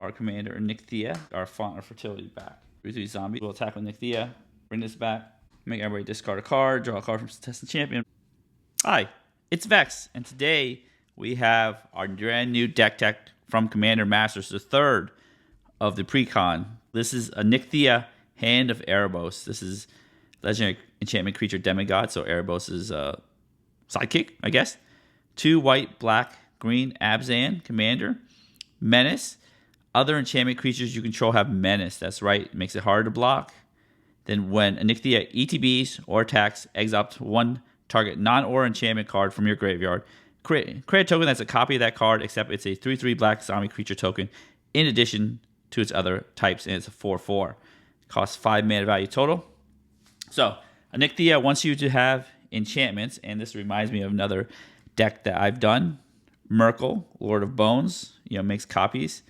our commander, Anikthea, our font of fertility back. 3/3 zombie. We'll attack with Anikthea, bring this back, make everybody discard a card, draw a card from Contestant Champion. Hi, it's Vex, and today we have our brand new deck tech from Commander Masters, the third of the precon. This is Anikthea, Hand of Erebos. This is legendary enchantment creature demigod, so Erebos is sidekick, I guess. 2 white, black, green, Abzan, commander. Menace. Other enchantment creatures you control have menace. That's right. It makes it harder to block. Then when Anikthea ETBs or attacks, exile one target non-aura enchantment card from your graveyard. Create a token that's a copy of that card, except it's a 3/3 black zombie creature token in addition to its other types, and it's a 4/4. Costs 5 mana value total. So Anikthea wants you to have enchantments, and this reminds me of another deck that I've done. Merkel, Lord of Bones, makes copies.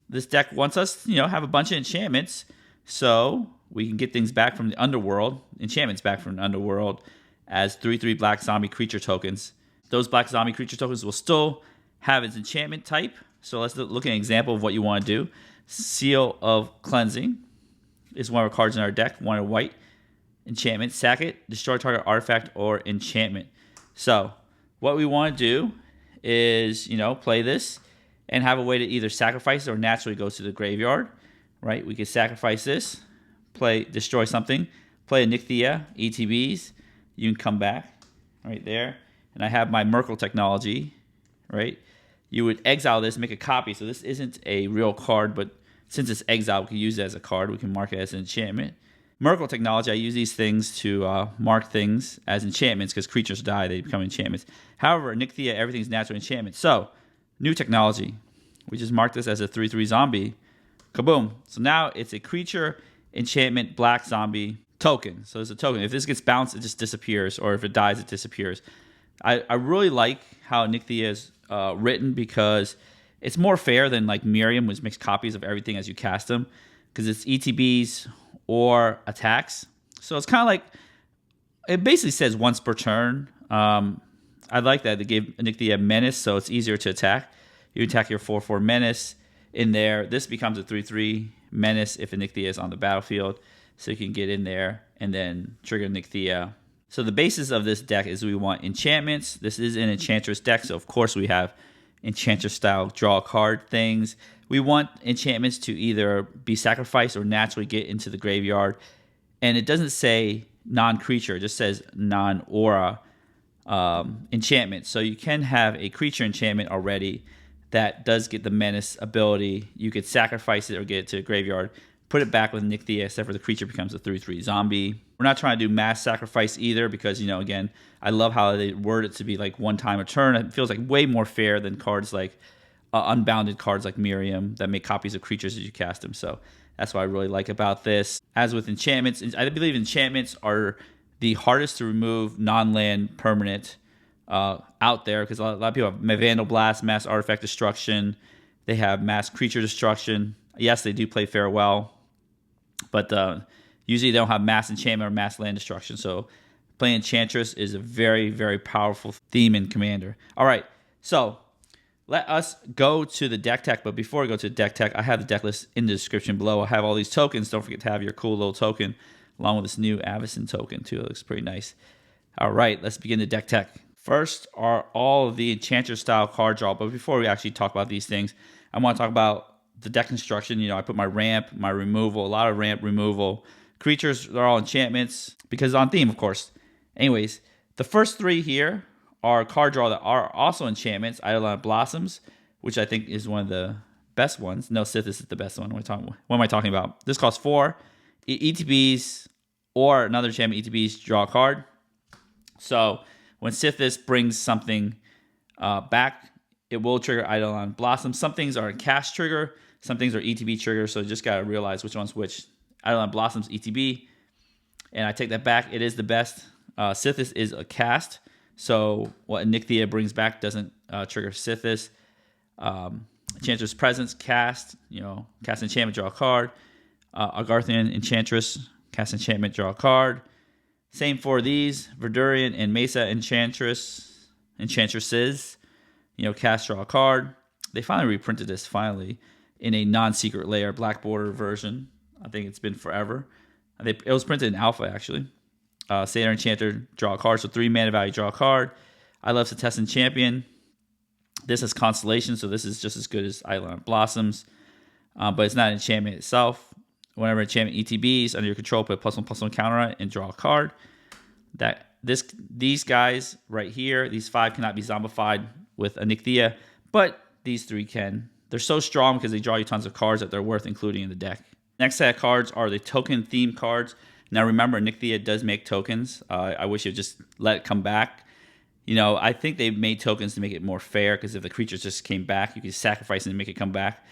This deck wants us, have a bunch of enchantments, so we can get things back from the underworld, enchantments back from the underworld, as 3/3 black zombie creature tokens. Those black zombie creature tokens will still have its enchantment type. So let's look at an example of what you want to do. Seal of Cleansing is one of our cards in our deck. 1 white enchantment. Sack it, destroy target artifact or enchantment. So what we want to do is, play this and have a way to either sacrifice it or naturally go to the graveyard, right? We could sacrifice this, destroy something, play Anikthea, ETBs. You can come back right there. And I have my Merkel technology, right? You would exile this, make a copy. So this isn't a real card, but since it's exiled, we can use it as a card. We can mark it as an enchantment. Merkel technology, I use these things to mark things as enchantments because creatures die, they become enchantments. However, Anikthea, everything's natural enchantment. So, new technology. We just mark this as a 3/3 zombie. Kaboom. So now it's a creature enchantment black zombie token. So it's a token. If this gets bounced, it just disappears, or if it dies, it disappears. I really like how Anikthea is written because it's more fair than like Miriam, which makes copies of everything as you cast them, because it's ETBs or attacks. So it's kind of like, it basically says once per turn. I like that they gave Anikthea menace, so it's easier to attack. You attack your 4/4 menace in there. This becomes a 3/3 menace if Anikthea is on the battlefield, so you can get in there and then trigger Anikthea. So the basis of this deck is we want enchantments. This is an Enchantress deck, so of course we have Enchantress style draw card things. We want enchantments to either be sacrificed or naturally get into the graveyard. And it doesn't say non-creature, it just says non-aura enchantment. So you can have a creature enchantment already that does get the menace ability. You could sacrifice it or get it to the graveyard, put it back with Anikthea, except for the creature becomes a 3/3 zombie. We're not trying to do mass sacrifice either because, again, I love how they word it to be like one time a turn. It feels like way more fair than cards like unbounded cards like Miriam that make copies of creatures as you cast them. So that's what I really like about this. As with enchantments, I believe enchantments are the hardest to remove non-land permanent out there because a lot of people have Vandal Blast, Mass Artifact Destruction. They have Mass Creature Destruction. Yes, they do play Farewell, but usually they don't have Mass Enchantment or Mass Land Destruction. So playing Enchantress is a very, very powerful theme in Commander. All right, so let us go to the deck tech. But before we go to the deck tech, I have the deck list in the description below. I have all these tokens. Don't forget to have your cool little token along with this new Avacyn token too. It looks pretty nice. All right, let's begin the deck tech. First are all of the Enchantress style card draw. But before we actually talk about these things, I want to talk about the deck construction. I put my ramp, my removal, a lot of ramp removal. Creatures are all enchantments because on theme, of course. Anyways, the first 3 here are card draw that are also enchantments. Eidolon Blossoms, which I think is one of the best ones. No, Sithis is the best one. What am I talking about? This costs 4 ETBs or another enchantment ETBs, draw a card. So when Sithis brings something back, it will trigger Eidolon Blossom. Some things are a cast trigger, some things are ETB trigger, so you just got to realize which one's which. Eidolon Blossom's ETB, and I take that back. It is the best. Sithis is a cast, so what Anikthea brings back doesn't trigger Sithis. Enchantress Presence, cast, cast enchantment, draw a card. Agarthian Enchantress, cast enchantment, draw a card. Same for these, Verdurian and Mesa Enchantresses, cast, draw a card. They finally reprinted this, finally. in a non-secret layer black border version. I think it's been forever. It was printed in alpha, actually. Satyr Enchanter, draw a card. So 3 mana value, draw a card. I love Setessan Champion. This is Constellation, so this is just as good as Island Blossoms. But it's not an enchantment itself. Whenever enchantment ETBs under your control, put +1/+1 counter on it and draw a card. These guys right here, these 5 cannot be zombified with Anikthea, but these 3 can. They're so strong because they draw you tons of cards that they're worth including in the deck. Next set of cards are the token themed cards. Now remember, Anikthea does make tokens. I wish you'd just let it come back. I think they made tokens to make it more fair, because if the creatures just came back, you could sacrifice it and make it come back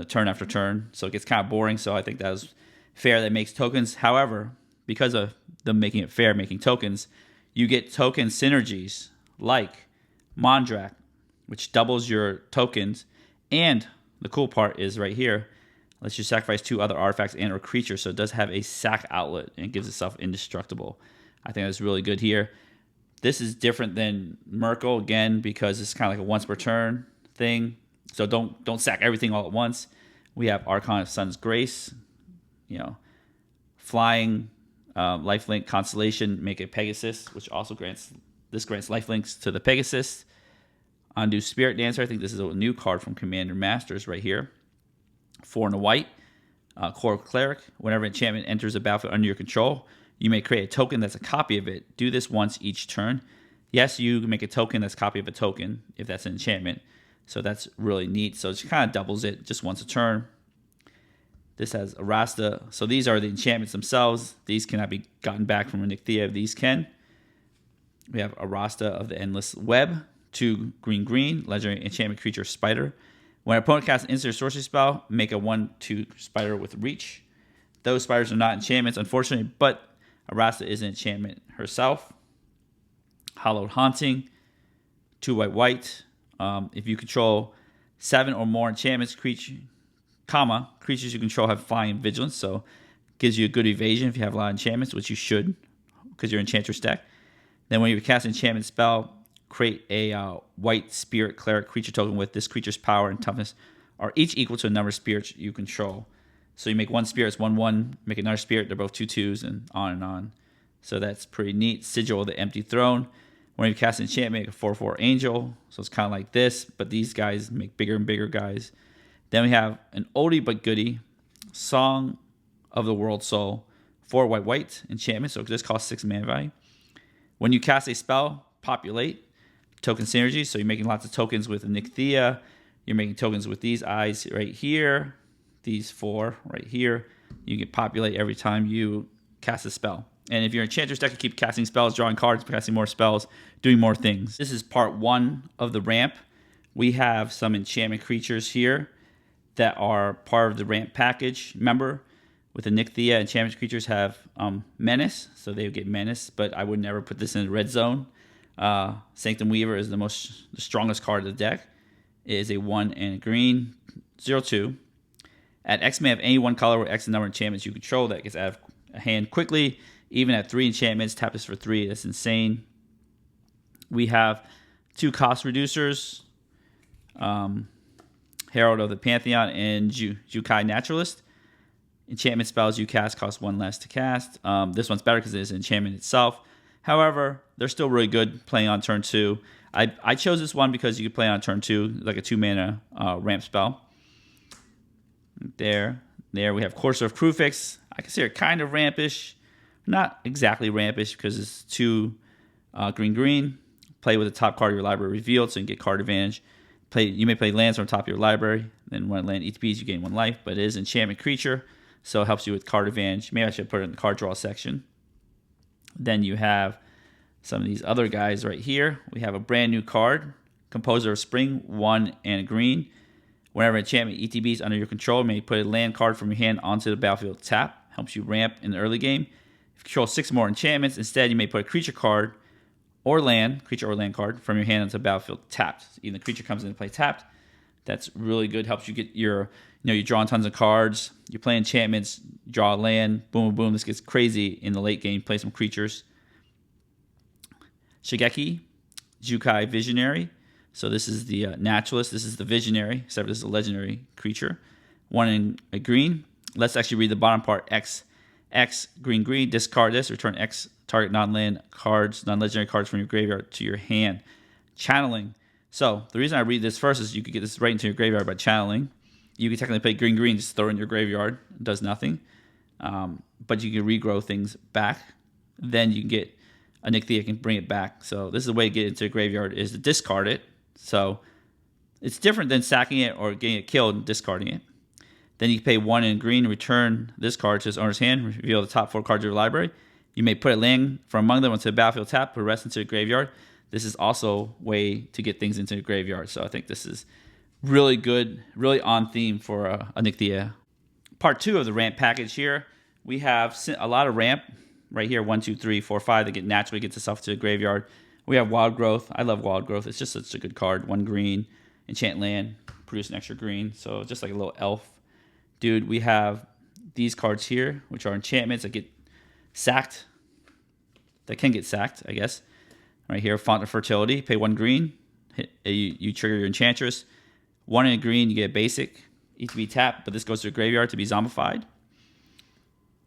turn after turn. So it gets kind of boring. So I think that was fair that it makes tokens. However, because of them making it fair, making tokens, you get token synergies like Mondrak, which doubles your tokens. And the cool part is right here, lets you sacrifice 2 other artifacts and or creatures. So it does have a sack outlet and it gives itself indestructible. I think that's really good here. This is different than Merkle, again, because it's kind of like a once per turn thing. So don't sack everything all at once. We have Archon of Sun's Grace, flying, lifelink, Constellation, make a Pegasus, which also grants lifelinks to the Pegasus. Undo Spirit Dancer. I think this is a new card from Commander Masters right here. 4 and a white. Core Cleric. Whenever enchantment enters a battlefield under your control, you may create a token that's a copy of it. Do this once each turn. Yes, you can make a token that's a copy of a token if that's an enchantment. So that's really neat. So it kind of doubles it just once a turn. This has Arasta. So these are the enchantments themselves. These cannot be gotten back from Anikthea. These can. We have Arasta of the Endless Web. 2 green, legendary enchantment creature Spider. When an opponent casts an instant sorcery spell, make a 1/2 Spider with Reach. Those spiders are not enchantments, unfortunately, but Arasta is an enchantment herself. Hallowed Haunting, 2 white. If you control 7 or more enchantments, creatures you control have flying and vigilance, so gives you a good evasion if you have a lot of enchantments, which you should, because you're Enchantress deck. Then when you cast an enchantment spell, create a white spirit cleric creature token with this creature's power and toughness are each equal to a number of spirits you control. So you make 1 spirit, it's 1/1, make another spirit, they're both 2/2s, and on and on. So that's pretty neat. Sigil of the Empty Throne. When you cast an enchantment, make a 4/4 angel. So it's kind of like this, but these guys make bigger and bigger guys. Then we have an oldie but goodie, Song of the World Soul. 4 white enchantment, so this costs 6 mana value. When you cast a spell, populate. Token synergy, so you're making lots of tokens with Anikthea. You're making tokens with these eyes right here, these 4 right here. You can populate every time you cast a spell. And if you're Enchantress deck, you keep casting spells, drawing cards, casting more spells, doing more things. This is part 1 of the ramp. We have some enchantment creatures here that are part of the ramp package. Remember, with Anikthea, enchantment creatures have Menace, so they would get Menace, but I would never put this in the red zone. Sanctum Weaver is the strongest card of the deck. It is a 1 and a green, 0/2. At X may have any one color or X number of enchantments you control that gets out of hand quickly. Even at 3 enchantments, tap this for 3. That's insane. We have 2 cost reducers, Herald of the Pantheon and Jukai Naturalist. Enchantment spells you cast cost 1 less to cast. This one's better because it is an enchantment itself. However, they're still really good playing on turn 2. I chose this one because you could play on turn 2, like a 2 mana ramp spell. There we have Courser of Krufix. I consider it kind of rampish. Not exactly rampish because it's 2 green. Play with the top card of your library revealed, so you can get card advantage. You may play lands from the top of your library. Then when land ETBs, you gain 1 life, but it is an enchantment creature, so it helps you with card advantage. Maybe I should put it in the card draw section. Then you have some of these other guys right here. We have a brand new card, Composer of Spring, 1 and a green. Whenever enchantment ETBs under your control, you may put a land card from your hand onto the battlefield tap. Helps you ramp in the early game. If you control 6 more enchantments, instead you may put a creature card or land card from your hand onto the battlefield tapped. Even the creature comes into play tapped. That's really good. Helps you get you're drawing tons of cards. You're playing enchantments, draw a land, boom, boom. This gets crazy in the late game. Play some creatures. Shigeki, Jukai Visionary. So this is the Naturalist. This is the Visionary, except this is a legendary creature. 1 in a green. Let's actually read the bottom part. X green green. Discard this. Return X target non-land cards, non-legendary cards from your graveyard to your hand. Channeling. So the reason I read this first is you could get this right into your graveyard by channeling. You can technically play green green, just throw it in your graveyard. It does nothing. But you can regrow things back. Then you can get Anikthea can bring it back. So this is the way to get into the graveyard is to discard it. So it's different than sacking it or getting it killed and discarding it. Then you can pay 1 in green, return this card to its owner's hand, reveal the top 4 cards of your library. You may put a land from among them onto the battlefield tap, put the rest into the graveyard. This is also a way to get things into the graveyard. So I think this is really good, really on theme for Anikthea. Part 2 of the ramp package here. We have a lot of ramp right here, 1, 2, 3, 4, 5 that naturally gets itself to the graveyard. We have Wild Growth. I love Wild Growth. It's just such a good card. 1 green, enchant land, produce an extra green. So just like a little elf. Dude, we have these cards here, which are enchantments that get sacked. That can get sacked, I guess. Right here, Font of Fertility. Pay 1 green. You trigger your Enchantress. 1 in a green, you get a basic. ETB tap, but this goes to the graveyard to be zombified.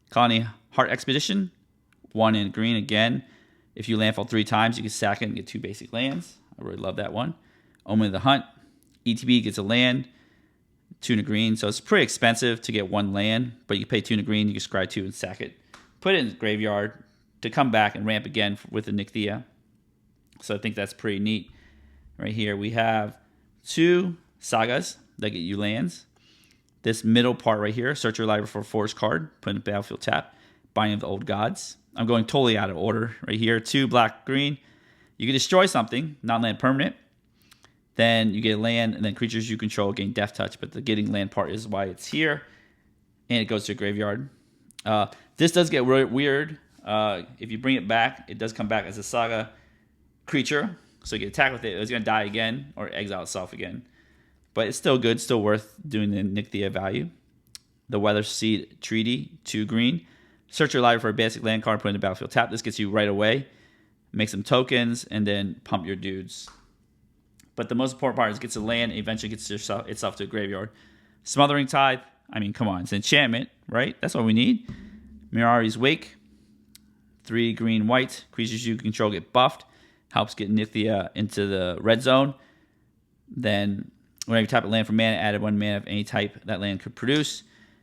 Colony Heart Expedition. 1 in green again. If you landfall 3 times, you can sack it and get 2 basic lands. I really love that one. Omen of the Hunt. ETB gets a land. 2 in a green. So it's pretty expensive to get 1 land, but you pay 2 in a green, you can scry 2 and sack it. Put it in the graveyard to come back and ramp again with Anikthea. So I think that's pretty neat. Right here we have 2 Sagas that get you lands. This middle part right here, search your library for a forest card, put in the battlefield tap. Binding of the Old Gods. I'm going totally out of order right here. 2 black green. You can destroy something, non-land permanent. Then you get land, and then creatures you control gain Death Touch. But the getting land part is why it's here. And it goes to a graveyard. This does get weird. If you bring it back, it does come back as a Saga creature. So you get attacked with it. It's going to die again or exile itself again. But it's still good. Still worth doing the Anikthea value. The Weather Seed Treaty, 2 green. Search your library for a basic land card, put in the battlefield tap. This gets you right away. Make some tokens, and then pump your dudes. But the most important part is it gets a land, and eventually gets itself to a graveyard. Smothering Tithe, I mean, come on. It's an enchantment, right? That's what we need. Mirari's Wake, 3 green white. Creatures you control get buffed. Helps get Anikthea into the red zone. Then whenever you tap a land for mana, added 1 mana of any type that land could produce.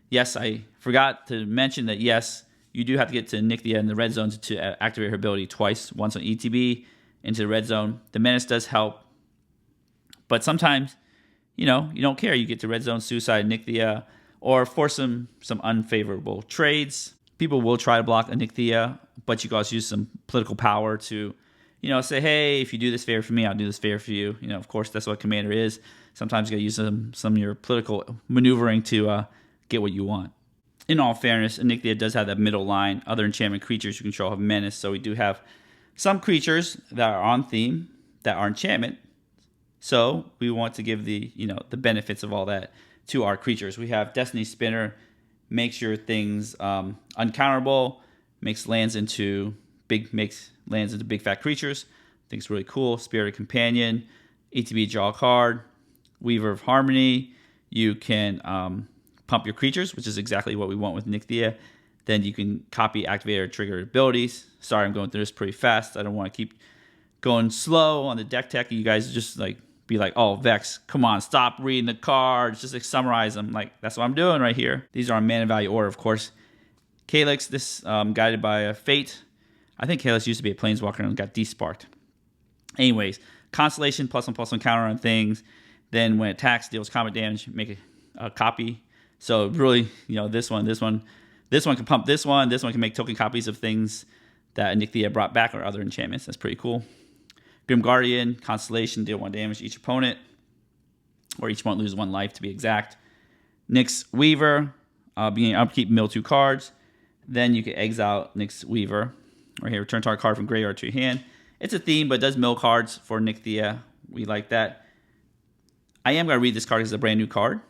Yes, I forgot to mention that, yes, you do have to get to Anikthea in the red zone to activate her ability twice. Once on ETB, into the red zone. The menace does help. But sometimes, you don't care. You get to red zone, suicide Anikthea, or force some unfavorable trades. People will try to block Anikthea, but you can also use some political power to, say, hey, if you do this favor for me, I'll do this favor for you. Of course, that's what Commander is. Sometimes you got to use some of your political maneuvering to get what you want. In all fairness, Anikthea does have that middle line. Other enchantment creatures you control have menace, so we do have some creatures that are on theme that are enchantment. So we want to give the benefits of all that to our creatures. We have Destiny Spinner, makes your things uncounterable, makes lands into big fat creatures. I think it's really cool. Spirited Companion, ETB draw a card, Weaver of Harmony. You can pump your creatures, which is exactly what we want with Anikthea. Then you can copy, activate, or trigger abilities. Sorry, I'm going through this pretty fast. I don't want to keep going slow on the deck tech. You guys just be like, oh, Vex, come on, stop reading the cards. Just summarize them. That's what I'm doing right here. These are on mana value order, of course. Calyx, this guided by a fate. I think Calyx used to be a planeswalker and got desparked. Anyways, Constellation, +1/+1 counter on things. Then when it attacks, deals combat damage, make a copy. So really, this one can pump this one. This one can make token copies of things that Anikthea brought back or other enchantments. That's pretty cool. Grim Guardian, Constellation, deal 1 damage to each opponent. Or each opponent loses 1 life to be exact. Nyx Weaver, being upkeep, mill 2 cards. Then you can exile Nyx Weaver. Right here, return target card from graveyard to your hand. It's a theme, but it does mill cards for Anikthea. We like that. I am going to read this card because it's a brand new card.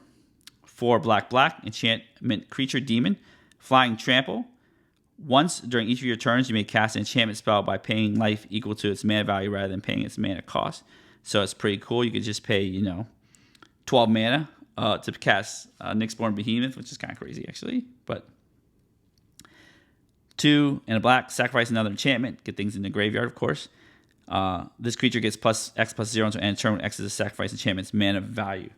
4 black, enchantment creature demon, flying trample. Once during each of your turns, you may cast an enchantment spell by paying life equal to its mana value rather than paying its mana cost. So it's pretty cool. You could just pay, 12 mana to cast Nyxborn Behemoth, which is kind of crazy actually. But 2 and a black, sacrifice another enchantment, get things in the graveyard, of course. This creature gets plus X plus 0 until end turn when X is a sacrifice enchantment's mana value.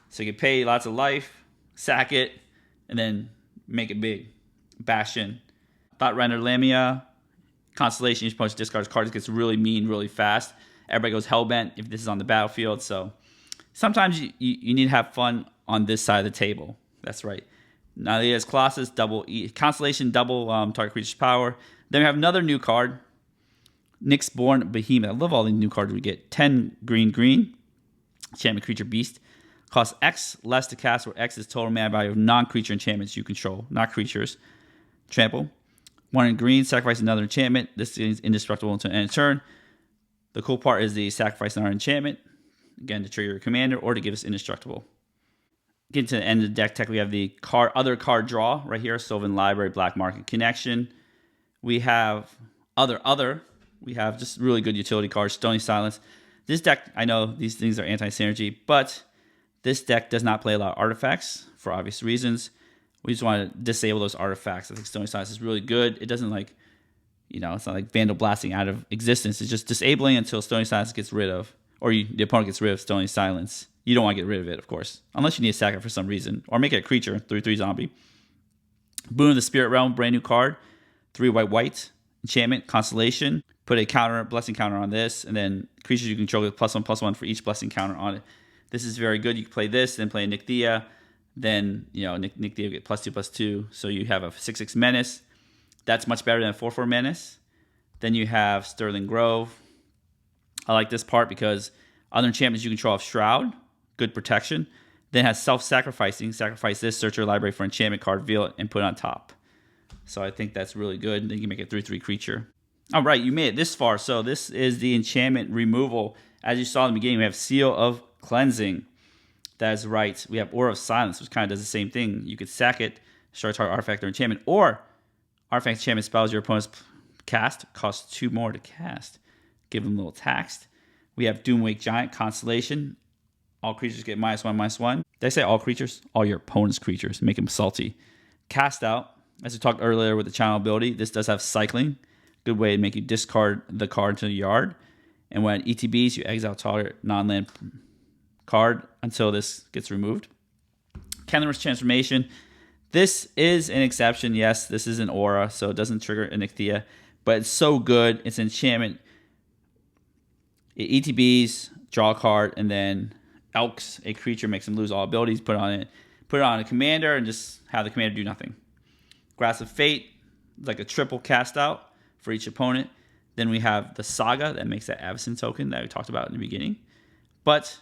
So you can pay lots of life, sack it, and then make it big. Bastion. Thought Render Lamia. Constellation, each opponent discards cards, gets really mean really fast. Everybody goes hellbent if this is on the battlefield. So sometimes you need to have fun on this side of the table. That's right. Nylea's Colossus, double Constellation, double target creature's power. Then we have another new card, Nyxborn Behemoth. I love all the new cards we get. 10 green. Enchantment creature beast. Costs X less to cast, where X is total mana value of non-creature enchantments you control, not creatures. Trample. 1 in green, sacrifice another enchantment. This is indestructible until end of turn. The cool part is the sacrifice another enchantment. Again, to trigger your commander or to give us indestructible. Getting to the end of the deck tech, we have the other card draw right here. Sylvan Library, Black Market Connection. We have other. We have just really good utility cards. Stony Silence. This deck, I know these things are anti-synergy, but this deck does not play a lot of artifacts for obvious reasons. We just want to disable those artifacts. I think Stony Silence is really good. It doesn't it's not like Vandal Blasting out of existence. It's just disabling until Stony Silence gets rid of, or the opponent gets rid of Stony Silence. You don't want to get rid of it, of course, unless you need to sack it for some reason, or make it a creature, 3/3 zombie. Boon of the Spirit Realm, brand new card, 3 white, enchantment, constellation. Put a blessing counter on this, and then creatures you control get +1/+1 for each blessing counter on it. This is very good. You can play this, then play Anikthea. Then, Anikthea will get +2/+2. So you have a 6/6 Menace. That's much better than a 4/4 Menace. Then you have Sterling Grove. I like this part because other enchantments you control have Shroud, good protection. Then has self-sacrificing. Sacrifice this, search your library for enchantment card, reveal it, and put it on top. So I think that's really good. Then you can make it 3/3 creature. All right, you made it this far. So this is the enchantment removal. As you saw in the beginning, we have Seal of Cleansing. That is right. We have Aura of Silence, which kind of does the same thing. You could sack it, destroy target artifact or enchantment, or artifact enchantment spells your opponent's cast cost 2 more to cast. Give them a little taxed. We have Doomwake Giant, Constellation. All creatures get -1/-1. Did I say all creatures? All your opponent's creatures. Make them salty. Cast Out. As we talked earlier with the channel ability, this does have cycling. Good way to make you discard the card to the yard. And when ETBs, you exile target non-land card until this gets removed. Kenrith's Transformation. This is an exception. Yes, this is an aura, so it doesn't trigger Anikthea, but it's so good. It's an enchantment. It ETBs, draw a card, and then Elks a creature, makes him lose all abilities. Put it on a commander, and just have the commander do nothing. Grasp of Fate, like a triple cast out for each opponent. Then we have the Saga that makes that Avacyn token that we talked about in the beginning. But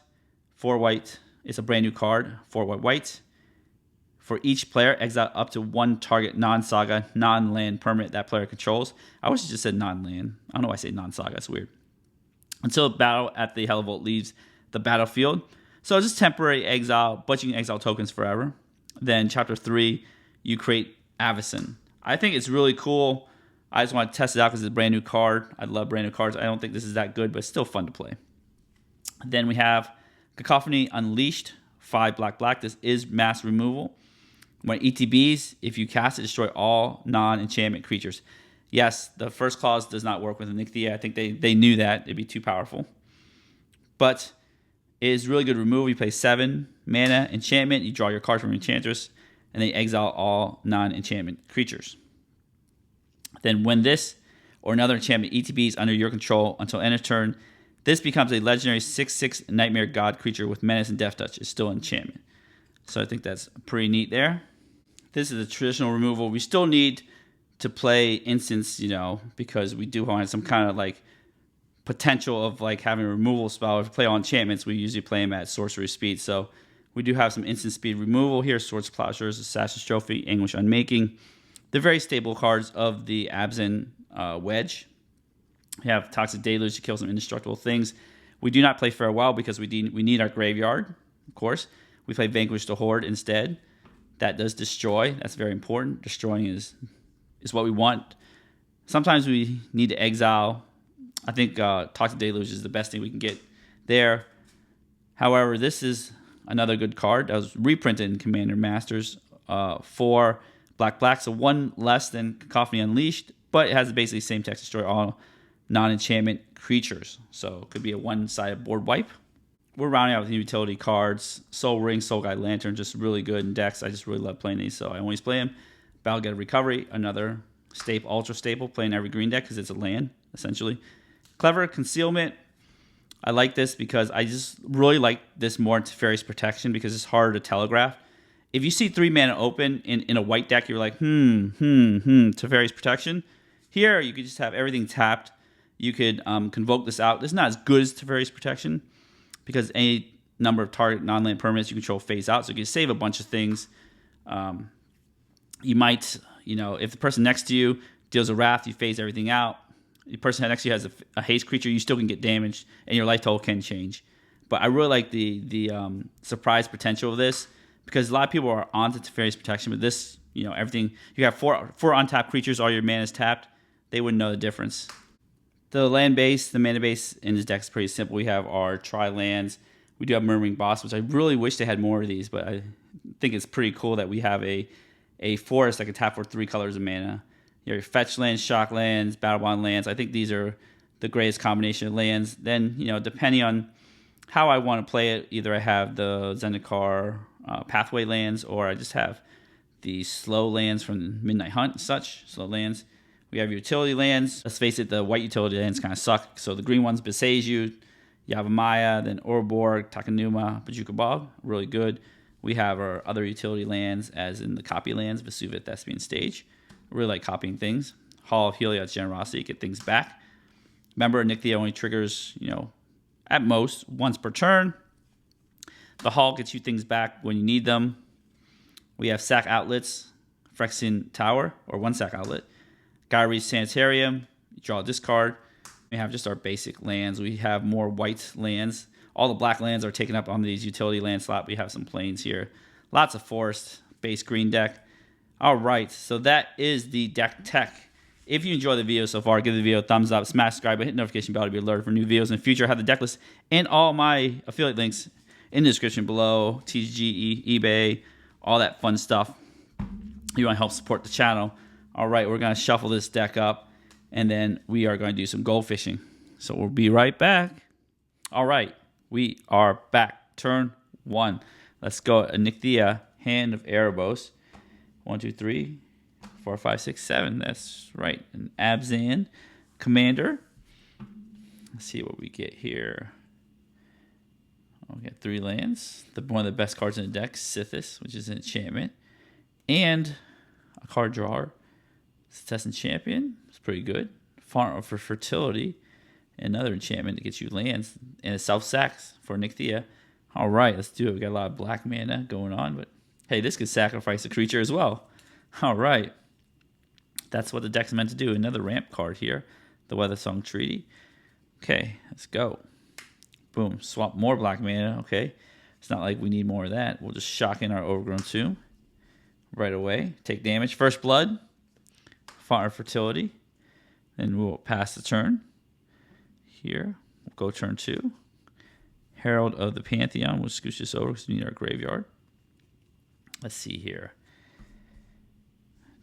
4 white, it's a brand new card. 4 white. For each player, exile up to 1 target non-Saga, non-land permanent that player controls. I wish it just said non-land. I don't know why I say non-Saga. It's weird. Until battle at the Hellvolt leaves the battlefield. So it's just temporary exile, but you can exile tokens forever. Then Chapter 3, you create Avacyn. I think it's really cool. I just want to test it out because it's a brand new card. I love brand new cards. I don't think this is that good, but it's still fun to play. Then we have Cacophony Unleashed, 5 black. This is mass removal. When ETBs, if you cast it, destroy all non-enchantment creatures. Yes, the first clause does not work with Anikthea. I think they knew that. It'd be too powerful. But it is really good removal. You play 7 mana, enchantment. You draw your card from Enchantress, and then you exile all non-enchantment creatures. Then when this or another enchantment ETB is under your control until end of turn, this becomes a legendary 6/6 Nightmare God creature with Menace and Death Touch. It's still an enchantment. So I think that's pretty neat there. This is a traditional removal. We still need to play instants, because we do want some kind of potential of having a removal spell. If we play all enchantments, we usually play them at sorcery speed. So we do have some instant speed removal here. Swords of Plowshares, Assassin's Trophy, Anguish Unmaking. The very stable cards of the Abzan Wedge. We have Toxic Deluge to kill some indestructible things. We do not play Farewell because we need our graveyard, of course. We play Vanquish the Horde instead. That does destroy. That's very important. Destroying is what we want. Sometimes we need to exile. I think Toxic Deluge is the best thing we can get there. However, this is another good card that was reprinted in Commander Masters. 4 black, so 1 less than Cacophony Unleashed, but it has basically the same text: destroy all non-enchantment creatures. So it could be a one-sided board wipe. We're rounding out with utility cards. Soul Ring, Soul Guide Lantern, just really good in decks. I just really love playing these, so I always play them. Battle Get a Recovery, another staple, ultra staple, playing every green deck because it's a land, essentially. Clever Concealment. I like this because I just really like this more into Teferi's Protection because it's harder to telegraph. If you see 3 mana open in a white deck, you're like, Teferi's Protection. Here, you could just have everything tapped. You could convoke this out. This is not as good as Teferi's Protection because any number of target non-land permanents you control phase out, so you can save a bunch of things. You might, if the person next to you deals a wrath, you phase everything out. The person next to you has a haste creature, you still can get damaged, and your life total can change. But I really like the surprise potential of this because a lot of people are onto Teferi's Protection, but this, everything, you have four untapped creatures, all your mana is tapped, they wouldn't know the difference. The land base, the mana base in this deck is pretty simple. We have our tri-lands. We do have Murmuring Boss, which I really wish they had more of these, but I think it's pretty cool that we have a forest that can tap for 3 colors of mana. Your fetch lands, shock lands, battle bond lands. I think these are the greatest combination of lands. Then, depending on how I want to play it, either I have the Zendikar pathway lands, or I just have the slow lands from Midnight Hunt and such, slow lands. We have utility lands. Let's face it, the white utility lands kind of suck. So the green ones, Beseiju, Yavimaya, then Orborg, Takanuma, Bojuka Bog, really good. We have our other utility lands, as in the copy lands, Vesuvia, Thespian Stage. I really like copying things. Hall of Heliod's Generosity, get things back. Remember, Anikthea only triggers, at most once per turn. The Hall gets you things back when you need them. We have sack outlets, Phyrexian Tower, or 1 sack outlet. Gyri's Sanitarium, you draw a discard. We have just our basic lands. We have more white lands. All the black lands are taken up on these utility land slot. We have some plains here. Lots of forest, base green deck. All right, so that is the deck tech. If you enjoyed the video so far, give the video a thumbs up, smash subscribe, and hit the notification bell to be alerted for new videos in the future. I have the deck list and all my affiliate links in the description below. TCG, eBay, all that fun stuff. You want to help support the channel. All right, we're going to shuffle this deck up, and then we are going to do some gold fishing. So we'll be right back. All right, we are back. Turn 1. Let's go. Anikthea, Hand of Erebos. 1, 2, 3, 4, 5, 6, 7. That's right. An Abzan commander. Let's see what we get here. We get 3 lands. One of the best cards in the deck, Sithis, which is an enchantment. And a card drawer. Contestant Champion. It's pretty good. Farm for Fertility. Another enchantment that gets you lands. And a self-sacks for Anikthea. All right, let's do it. We got a lot of black mana going on, but hey, this could sacrifice a creature as well. All right. That's what the deck's meant to do. Another ramp card here. The Weathersong Treaty. Okay, let's go. Boom. Swap more black mana. Okay. It's not like we need more of that. We'll just shock in our Overgrown Tomb right away. Take damage. First Blood. Farm Fertility. Then we'll pass the turn. Here. We'll go turn 2. Herald of the Pantheon. We'll scooch this over because we need our graveyard. Let's see here.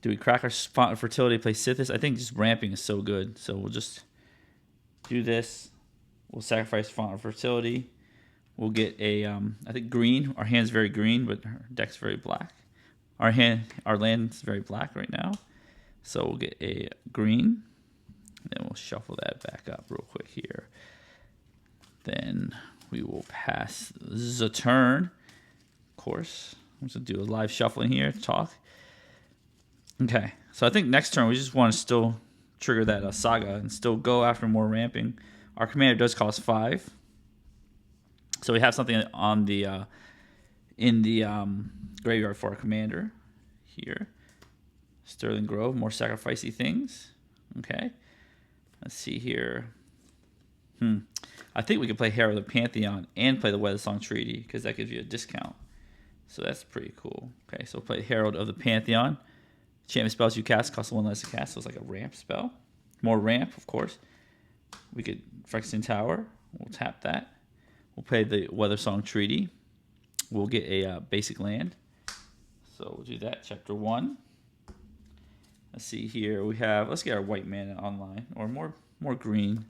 Do we crack our Font of Fertility, play Sithis? I think just ramping is so good. So we'll just do this. We'll sacrifice Font of Fertility. We'll get a, I think green. Our hand's very green, but our deck's very black. Our land's very black right now. So we'll get a green. Then we'll shuffle that back up real quick here. Then we will pass the turn. Of course. I'm going to do a live shuffling here to talk. Okay, so I think next turn we just want to still trigger that Saga and still go after more ramping. Our commander does cost 5. So we have something on the in the graveyard for our commander here. Sterling Grove, more sacrificey things. Okay, let's see here. I think we can play Herald of the Pantheon and play the Weathersong Treaty because that gives you a discount. So that's pretty cool. Okay, so we'll play Herald of the Pantheon. Enchantment spells you cast cost 1 less to cast, so it's like a ramp spell. More ramp, of course. We could Phyrexian Tower. We'll tap that. We'll play the Weathersong Treaty. we'll get a basic land. So we'll do that. Chapter 1. Let's see here. We have, let's get our white mana online, or more green.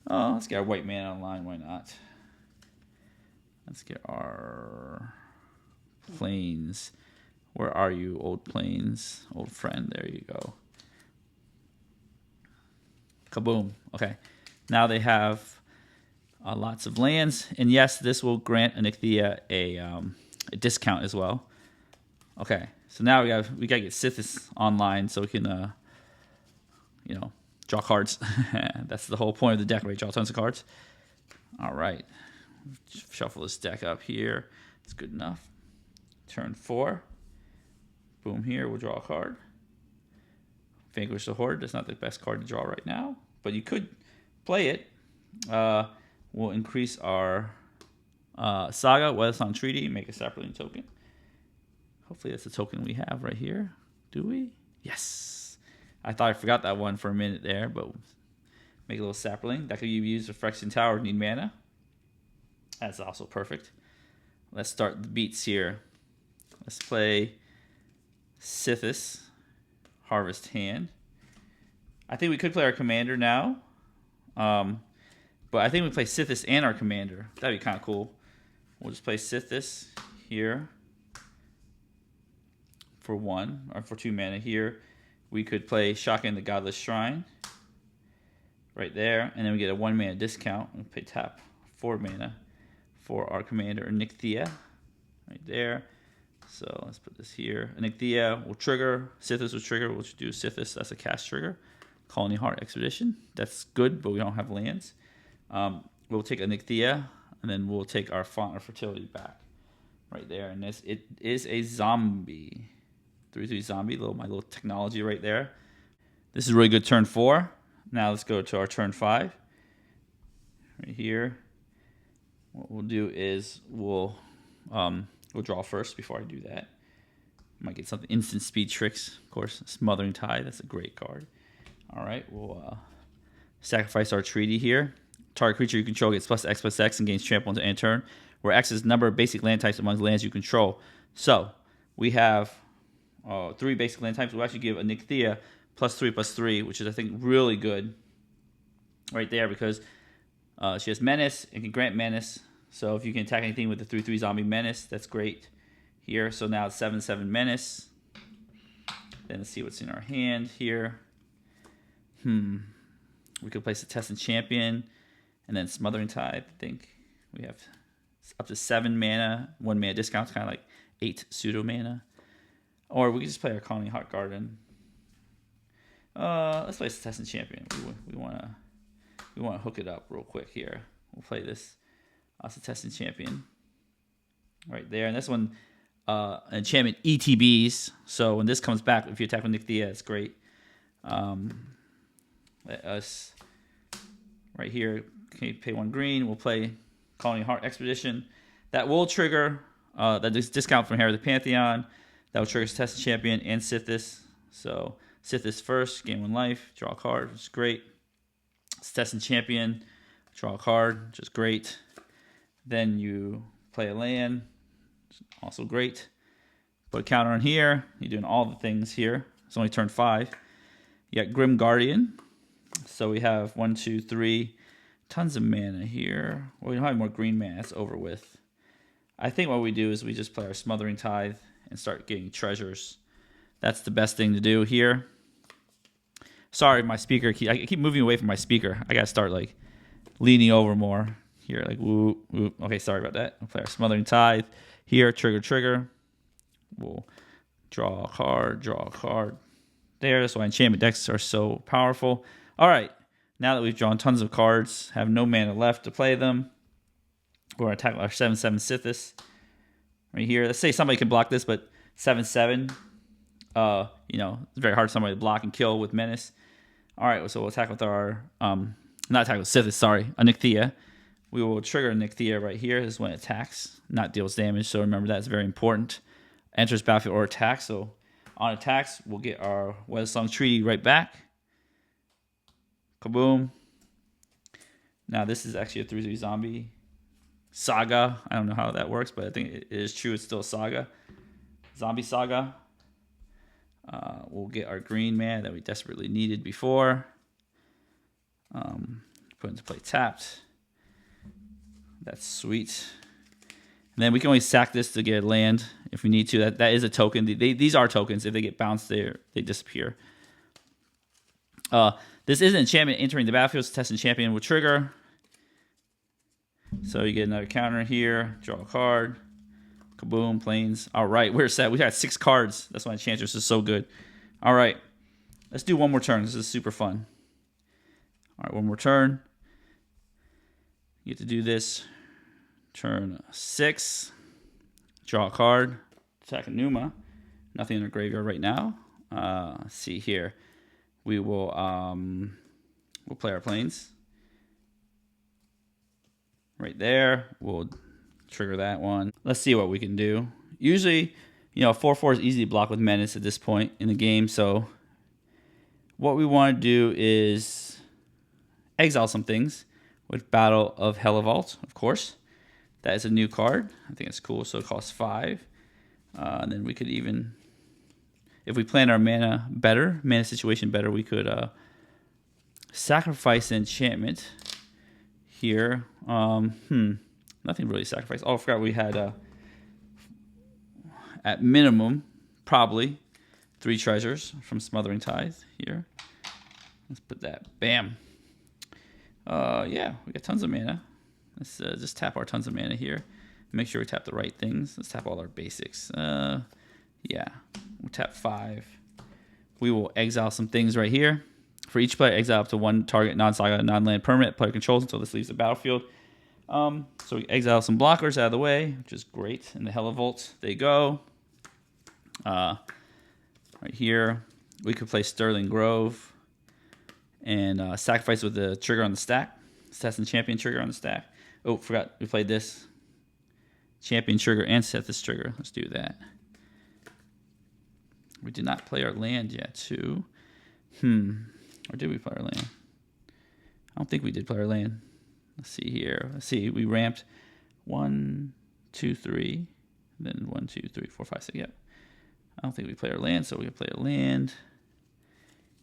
Oh, let's get our white mana online. Why not? Let's get our plains. Where are you, old plains? Old friend. There you go. Kaboom. Okay. Now they have lots of lands. And yes, this will grant Anikthea a discount as well. Okay. So now we gotta get Sythis online so we can draw cards. That's the whole point of the deck, right? Draw tons of cards. All right. Shuffle this deck up here. It's good enough. Turn 4. Boom, here. We'll draw a card. Vanquish the Horde. That's not the best card to draw right now, but you could play it. We'll increase our Saga, Weathersong Treaty, make a sapling token. Hopefully that's the token we have right here. Do we? Yes. I thought I forgot that one for a minute there, but make a little sapling. That could be used for Phyrexian Tower, need mana. That's also perfect. Let's start the beats here. Let's play Sythis, Harvest Hand. I think we could play our commander now. But I think we play Sythis and our commander. That'd be kind of cool. We'll just play Sythis here for 1, or for 2 mana here. We could play Shotgun the Godless Shrine right there, and then we get a 1 mana discount. We'll play tap 4 mana for our commander Anikthea right there. So let's put this here. Anikthea will trigger. Sythis will trigger. We'll do Sythis. That's a cast trigger. Colony Heart Expedition. That's good, but we don't have lands. We'll take Anikthea, and then we'll take our Font of Fertility back right there. And it is a zombie. 3/3 zombie. My little technology right there. This is a really good turn 4. Now let's go to our turn 5. Right here. What we'll do is we'll draw first before I do that. Might get something. Instant Speed Tricks, of course. Smothering Tide. That's a great card. All right, we'll sacrifice our treaty here. Target creature you control gets +X/+X and gains trample until end turn, where X is the number of basic land types among the lands you control. So we have 3 basic land types. We'll actually give Anikthea +3/+3, which is, I think, really good right there because she has Menace and can grant Menace. So if you can attack anything with the 3/3 zombie Menace, that's great here. So now it's 7/7 Menace. Then let's see what's in our hand here. We could place a Tessin Champion and then Smothering Tide. I think we have up to 7 mana, 1 mana discount, kind of like 8 pseudo mana. Or we could just play our Colony Heart Garden. Let's play Tessin Champion. We want to hook it up real quick here. We'll play this Tessin Champion right there, and this one enchantment ETBs. So when this comes back, if you attack with Anikthea, it's great. Let us right here. Okay, pay 1 green. We'll play Colony Heart Expedition. That will trigger that discount from Harry the Pantheon. That will trigger Tessin Champion and Sythis. So Sythis first, gain 1 life, draw a card, which is great. Tessin Champion, draw a card, which is great. Then you play a land, also great. Put a counter on here. You're doing all the things here. It's only turn 5. You got Grim Guardian. So we have 1, 2, 3, tons of mana here. Well, we don't have more green mana. It's over with. I think what we do is we just play our Smothering Tithe and start getting treasures. That's the best thing to do here. Sorry, my speaker. I keep moving away from my speaker. I gotta start like leaning over more here. Like whoop, whoop. Okay, sorry about that. We'll play our Smothering Tithe here. Trigger. We'll draw a card. There. That's why enchantment decks are so powerful. All right. Now that we've drawn tons of cards, have no mana left to play them, we're gonna attack our 7/7 Sythis right here. Let's say somebody can block this, but 7/7. It's very hard for somebody to block and kill with Menace. All right, so we'll attack with our, not attack with Sythis, sorry, Anikthea. We will trigger Anikthea right here. This is when it attacks, not deals damage. So remember that's very important. Enters battlefield or attacks. So on attacks, we'll get our Weathersong Treaty right back. Kaboom. Now this is actually a 3/3 zombie Saga. I don't know how that works, but I think it is true. It's still a Saga. Zombie Saga. We'll get our green man that we desperately needed before. Put into play tapped. That's sweet. And then we can only sack this to get land if we need to. That is a token. These are tokens. If they get bounced, they disappear. This is an enchantment entering the battlefield. So test champion will trigger. So you get another counter here. Draw a card. Kaboom, planes. All right, we're set. We got 6 cards. That's why Enchantress is so good. All right, let's do one more turn. This is super fun. All right, one more turn. You get to do this. Turn 6. Draw a card. Attack a Numa. Nothing in the graveyard right now. Let's see here. We will we'll play our planes. Right there. We'll trigger that one. Let's see what we can do. Usually, 4/4 is easy to block with Menace at this point in the game. So what we want to do is exile some things with Battle of Hellevault, of course. That is a new card. I think it's cool. So it costs 5. And then we could even, if we plan our mana situation better, we could sacrifice an enchantment here. Nothing really sacrificed. Oh, I forgot we had, at minimum, probably 3 treasures from Smothering Tithe here. Let's put that. Bam. Yeah, we got tons of mana. Let's just tap our tons of mana here. Make sure we tap the right things. Let's tap all our basics. Yeah, we'll tap 5. We will exile some things right here. For each player, exile up to 1 target non-saga, non-land permanent player controls until this leaves the battlefield. So we exile some blockers out of the way, which is great. And the Hellevault, they go. Right here, we could play Sterling Grove and sacrifice with the trigger on the stack. Assassin Champion trigger on the stack. Oh, forgot we played this. Champion trigger and set this trigger. Let's do that. We did not play our land yet, too. Or did we play our land? I don't think we did play our land. Let's see here. Let's see. We ramped 1, 2, 3. Then 1, 2, 3, 4, 5, 6. Yep. I don't think we played our land, so we can play our land.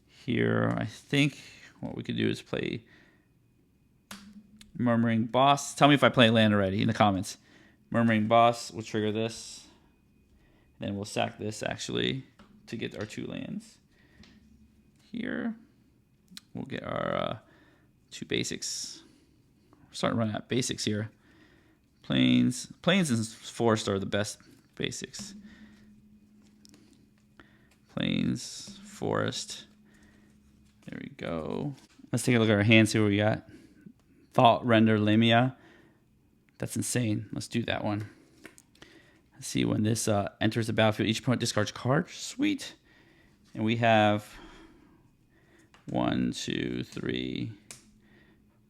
Here, I think what we could do is play Murmuring Boss. Tell me if I play land already in the comments. Murmuring Boss will trigger this. Then we'll sack this, actually, to get our 2 lands. Here, we'll get our 2 basics. We're starting to run out of basics here. Plains and Forest are the best basics. Plains, Forest. There we go. Let's take a look at our hand, see what we got. Thought Render Lamia. That's insane. Let's do that one. Let's see when this enters the battlefield. Each opponent discards a card. Sweet. And we have 1, 2, 3,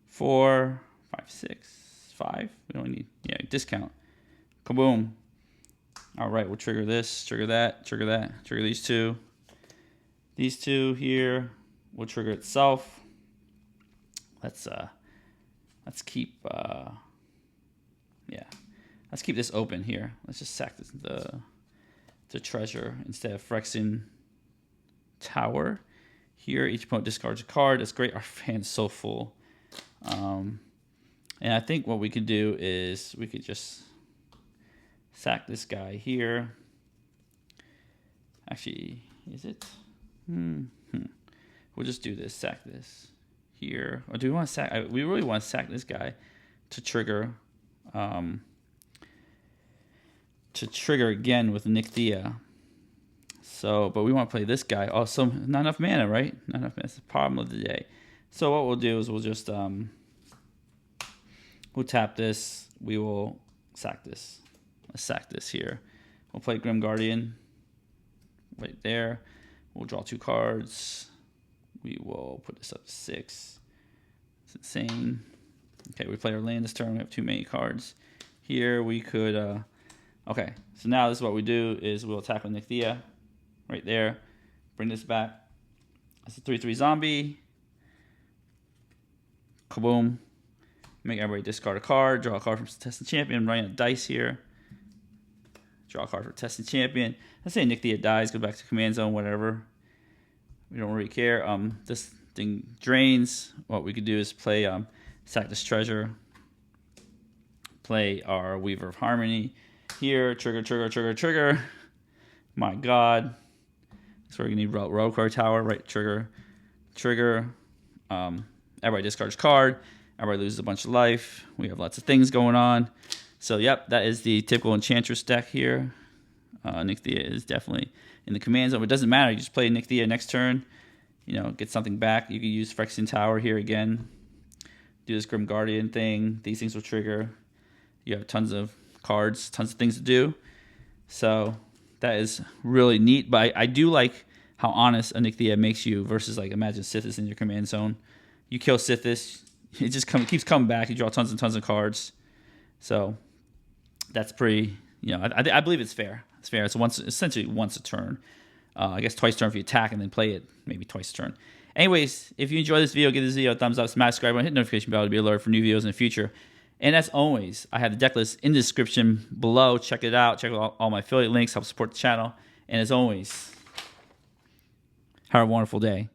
4, 5, 6, 5. We don't need, discount. Kaboom. All right, we'll trigger this, trigger that, trigger these 2. These 2 here will trigger itself. Let's keep let's keep this open here. Let's just sack the treasure instead of Phyrexian Tower. Here, each opponent discards a card. That's great. Our hand's so full. And I think what we could do is we could just sack this guy here. Actually, is it? We'll just do this. Sack this here. Or do we want to sack? We really want to sack this guy to trigger. To trigger again with Anikthea. So, but we want to play this guy. Oh, so not enough mana, right? Not enough mana. That's the problem of the day. So what we'll do is we'll just we'll tap this. We will sack this. Let's sack this here. We'll play Grim Guardian right there. We'll draw 2 cards. We will put this up to 6. It's insane. Okay, we play our land this turn. We have too many cards. Here we could. Okay, so now this is what we do is we'll attack with Anikthea right there. Bring this back. It's a 3/3 zombie. Kaboom. Make everybody discard a card. Draw a card from Testing Champion. Running a dice here. Draw a card for Testing Champion. Let's say Anikthea dies. Go back to Command Zone. Whatever. We don't really care. This thing drains. What we could do is play sack this treasure. Play our Weaver of Harmony here. Trigger, trigger, trigger, trigger. My God. So we're gonna need Rogue Card Tower, right? Trigger, trigger. Everybody discards card. Everybody loses a bunch of life. We have lots of things going on. So yep, that is the typical Enchantress deck here. Anikthea is definitely in the command zone. But it doesn't matter. You just play Anikthea next turn. You know, get something back. You can use Phyrexian Tower here again. Do this Grim Guardian thing. These things will trigger. You have tons of cards, tons of things to do. So that is really neat. But I do like how honest Anikthea makes you versus, like, imagine Sithis in your command zone. You kill Sithis, it just keeps coming back. You draw tons and tons of cards. So that's pretty, you know, I believe it's fair. It's fair. It's essentially once a turn. I guess twice a turn if you attack and then play it maybe twice a turn. Anyways, if you enjoyed this video, give this video a thumbs up, smash subscribe button, hit the notification bell to be alerted for new videos in the future. And as always, I have the deck list in the description below. Check it out. Check out all my affiliate links. Help support the channel. And as always, have a wonderful day.